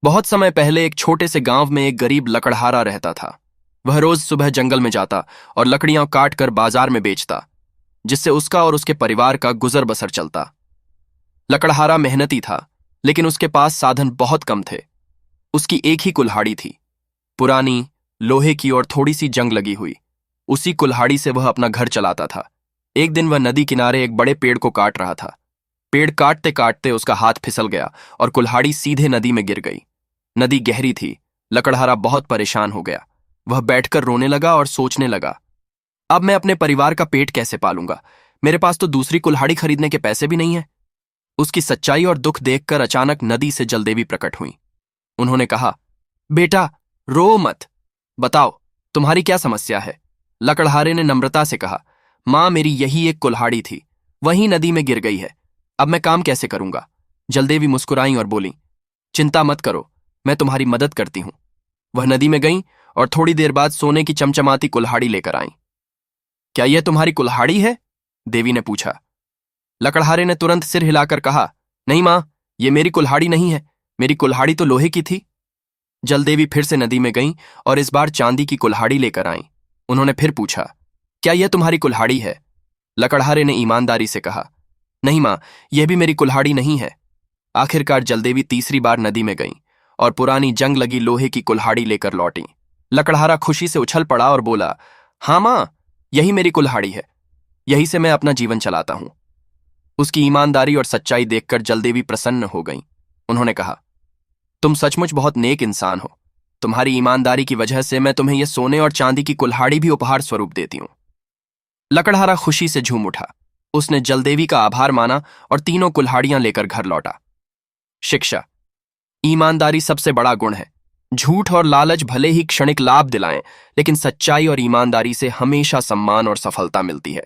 बहुत समय पहले एक छोटे से गांव में एक गरीब लकड़हारा रहता था। वह रोज सुबह जंगल में जाता और लकड़ियां काट कर बाजार में बेचता, जिससे उसका और उसके परिवार का गुजर बसर चलता। लकड़हारा मेहनती था, लेकिन उसके पास साधन बहुत कम थे। उसकी एक ही कुल्हाड़ी थी, पुरानी, लोहे की और थोड़ी सी जंग लगी हुई। उसी कुल्हाड़ी से वह अपना घर चलाता था। एक दिन वह नदी किनारे एक बड़े पेड़ को काट रहा था। पेड़ काटते काटते उसका हाथ फिसल गया और कुल्हाड़ी सीधे नदी में गिर गई। नदी गहरी थी। लकड़हारा बहुत परेशान हो गया। वह बैठकर रोने लगा और सोचने लगा, अब मैं अपने परिवार का पेट कैसे पालूंगा? मेरे पास तो दूसरी कुल्हाड़ी खरीदने के पैसे भी नहीं है। उसकी सच्चाई और दुख देखकर अचानक नदी से जलदेवी प्रकट हुई। उन्होंने कहा, बेटा, रो मत। बताओ, तुम्हारी क्या समस्या है? लकड़हारे ने नम्रता से कहा, मां, मेरी यही एक कुल्हाड़ी थी, वहीं नदी में गिर गई है। अब मैं काम कैसे करूंगा? जलदेवी मुस्कुराई और बोली, चिंता मत करो, मैं तुम्हारी मदद करती हूं। वह नदी में गईं और थोड़ी देर बाद सोने की चमचमाती कुल्हाड़ी लेकर आईं। क्या यह तुम्हारी कुल्हाड़ी है? देवी ने पूछा। लकड़हारे ने तुरंत सिर हिलाकर कहा, नहीं मां, यह मेरी कुल्हाड़ी नहीं है। मेरी कुल्हाड़ी तो लोहे की थी। जलदेवी फिर से नदी में गईं और इस बार चांदी की कुल्हाड़ी लेकर आईं। उन्होंने फिर पूछा, क्या यह तुम्हारी कुल्हाड़ी है? लकड़हारे ने ईमानदारी से कहा, नहीं मां, यह भी मेरी कुल्हाड़ी नहीं है। आखिरकार जलदेवी तीसरी बार नदी में गईं और पुरानी जंग लगी लोहे की कुल्हाड़ी लेकर लौटी। लकड़हारा खुशी से उछल पड़ा और बोला, हाँ मां, यही मेरी कुल्हाड़ी है। यही से मैं अपना जीवन चलाता हूं। उसकी ईमानदारी और सच्चाई देखकर जलदेवी प्रसन्न हो गईं। उन्होंने कहा, तुम सचमुच बहुत नेक इंसान हो। तुम्हारी ईमानदारी की वजह से मैं तुम्हें यह सोने और चांदी की कुल्हाड़ी भी उपहार स्वरूप देती हूं। लकड़हारा खुशी से झूम उठा। उसने जलदेवी का आभार माना और तीनों कुल्हाड़ियां लेकर घर लौटा। शिक्षा: ईमानदारी सबसे बड़ा गुण है। झूठ और लालच भले ही क्षणिक लाभ दिलाएं, लेकिन सच्चाई और ईमानदारी से हमेशा सम्मान और सफलता मिलती है।